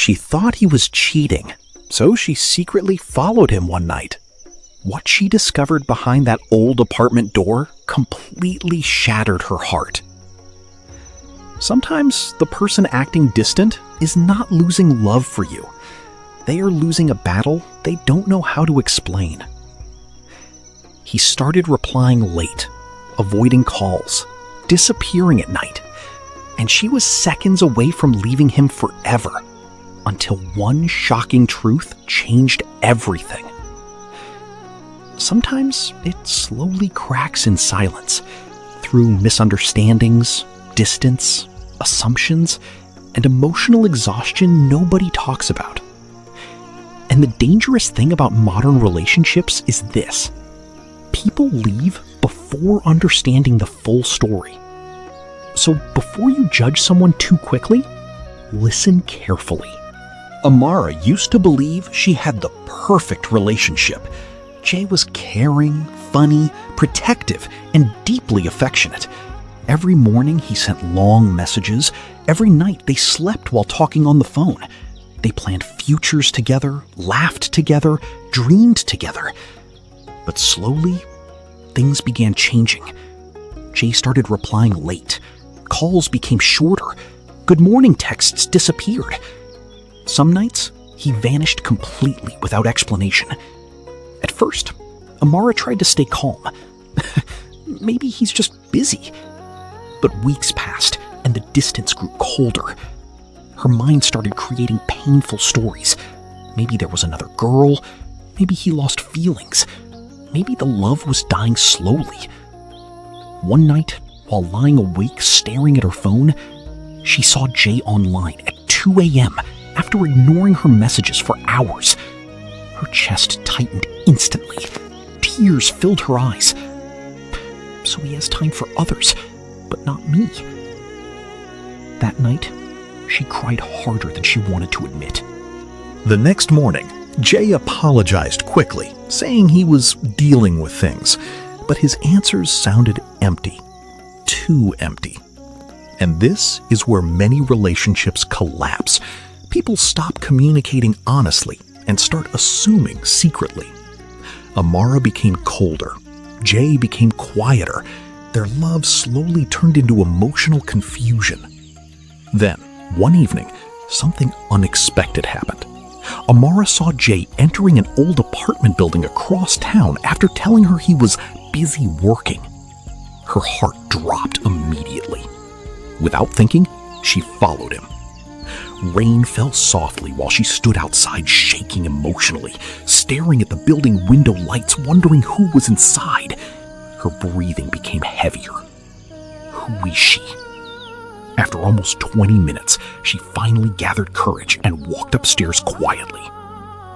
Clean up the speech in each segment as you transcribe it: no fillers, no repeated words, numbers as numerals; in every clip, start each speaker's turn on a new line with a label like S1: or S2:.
S1: She thought he was cheating, so she secretly followed him one night. What she discovered behind that old apartment door completely shattered her heart. Sometimes the person acting distant is not losing love for you. They are losing a battle they don't know how to explain. He started replying late, avoiding calls, disappearing at night, and she was seconds away from leaving him forever, until one shocking truth changed everything. Sometimes it slowly cracks in silence, through misunderstandings, distance, assumptions, and emotional exhaustion nobody talks about. And the dangerous thing about modern relationships is this: people leave before understanding the full story. So before you judge someone too quickly, listen carefully. Amara used to believe she had the perfect relationship. Jay was caring, funny, protective, and deeply affectionate. Every morning he sent long messages. Every night they slept while talking on the phone. They planned futures together, laughed together, dreamed together. But slowly, things began changing. Jay started replying late. Calls became shorter. Good morning texts disappeared. Some nights, he vanished completely without explanation. At first, Amara tried to stay calm. Maybe he's just busy. But weeks passed, and the distance grew colder. Her mind started creating painful stories. Maybe there was another girl. Maybe he lost feelings. Maybe the love was dying slowly. One night, while lying awake staring at her phone, she saw Jay online at 2 a.m. after ignoring her messages for hours. Her chest tightened instantly. Tears filled her eyes. So he has time for others, but not me. That night, she cried harder than she wanted to admit. The next morning, Jay apologized quickly, saying he was dealing with things, but his answers sounded empty. Too empty. And this is where many relationships collapse. People stop communicating honestly and start assuming secretly. Amara became colder. Jay became quieter. Their love slowly turned into emotional confusion. Then, one evening, something unexpected happened. Amara saw Jay entering an old apartment building across town after telling her he was busy working. Her heart dropped immediately. Without thinking, she followed him. Rain fell softly while she stood outside, shaking emotionally, staring at the building window lights, wondering who was inside. Her breathing became heavier. Who is she? After almost 20 minutes, she finally gathered courage and walked upstairs quietly.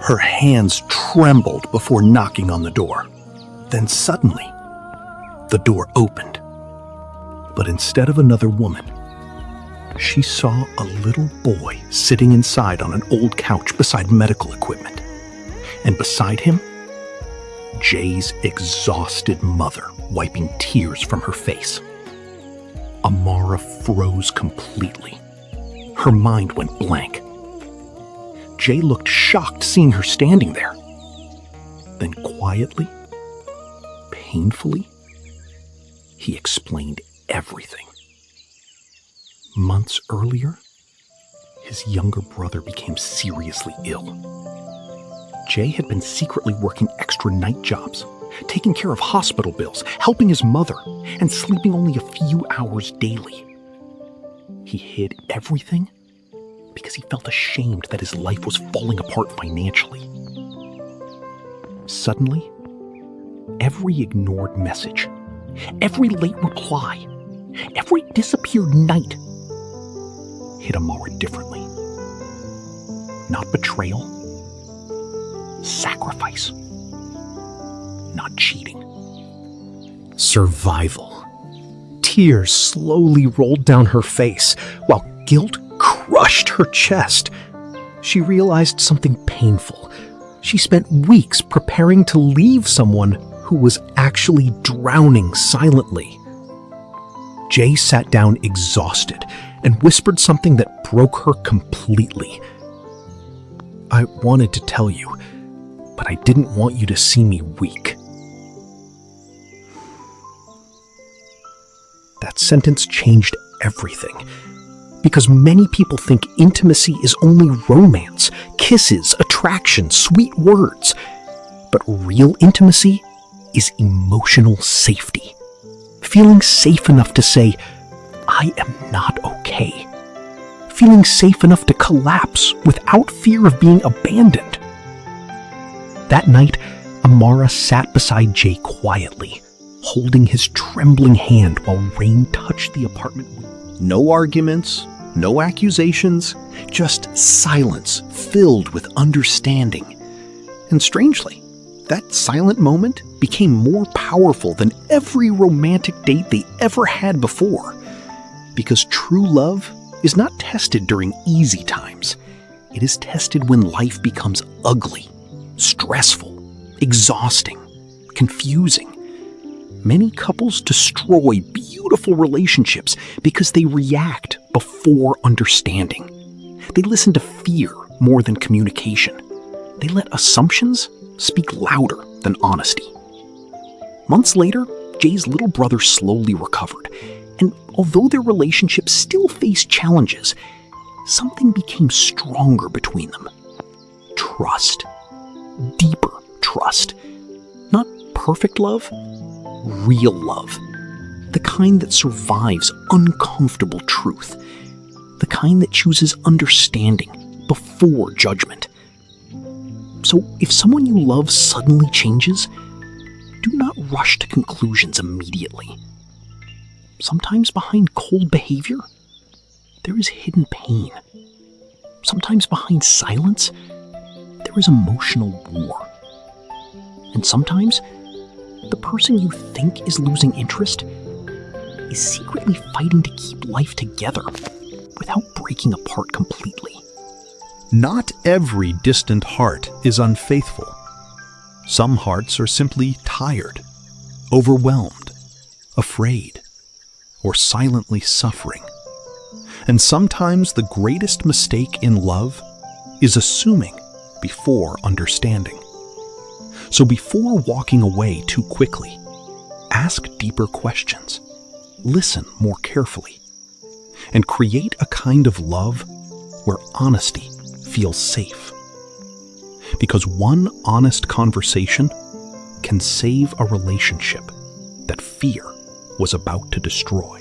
S1: Her hands trembled before knocking on the door. Then suddenly, the door opened. But instead of another woman, she saw a little boy sitting inside on an old couch beside medical equipment. And beside him, Jay's exhausted mother wiping tears from her face. Amara froze completely. Her mind went blank. Jay looked shocked seeing her standing there. Then quietly, painfully, he explained everything. Months earlier, his younger brother became seriously ill. Jay had been secretly working extra night jobs, taking care of hospital bills, helping his mother, and sleeping only a few hours daily. He hid everything because he felt ashamed that his life was falling apart financially. Suddenly, every ignored message, every late reply, every disappeared night hit Amara differently. Not betrayal, sacrifice, not cheating. Survival. Tears slowly rolled down her face while guilt crushed her chest. She realized something painful. She spent weeks preparing to leave someone who was actually drowning silently. Jay sat down exhausted and whispered something that broke her completely. I wanted to tell you, but I didn't want you to see me weak. That sentence changed everything, because many people think intimacy is only romance, kisses, attraction, sweet words. But real intimacy is emotional safety. Feeling safe enough to say, I am not okay. Feeling safe enough to collapse without fear of being abandoned. That night, Amara sat beside Jay quietly, holding his trembling hand while rain touched the apartment window. No arguments, no accusations, just silence filled with understanding. And strangely, that silent moment became more powerful than every romantic date they ever had before. Because true love is not tested during easy times. It is tested when life becomes ugly, stressful, exhausting, confusing. Many couples destroy beautiful relationships because they react before understanding. They listen to fear more than communication. They let assumptions speak louder than honesty. Months later, Jay's little brother slowly recovered, and although their relationship still faced challenges, something became stronger between them. Trust. Deeper trust. Not perfect love, real love. The kind that survives uncomfortable truth. The kind that chooses understanding before judgment. So if someone you love suddenly changes, do not rush to conclusions immediately. Sometimes behind cold behavior, there is hidden pain. Sometimes behind silence, there is emotional war. And sometimes, the person you think is losing interest is secretly fighting to keep life together without breaking apart completely.
S2: Not every distant heart is unfaithful. Some hearts are simply tired, overwhelmed, afraid, or silently suffering. And sometimes the greatest mistake in love is assuming before understanding. So before walking away too quickly, ask deeper questions, listen more carefully, and create a kind of love where honesty feels safe. Because one honest conversation can save a relationship that fear was about to destroy.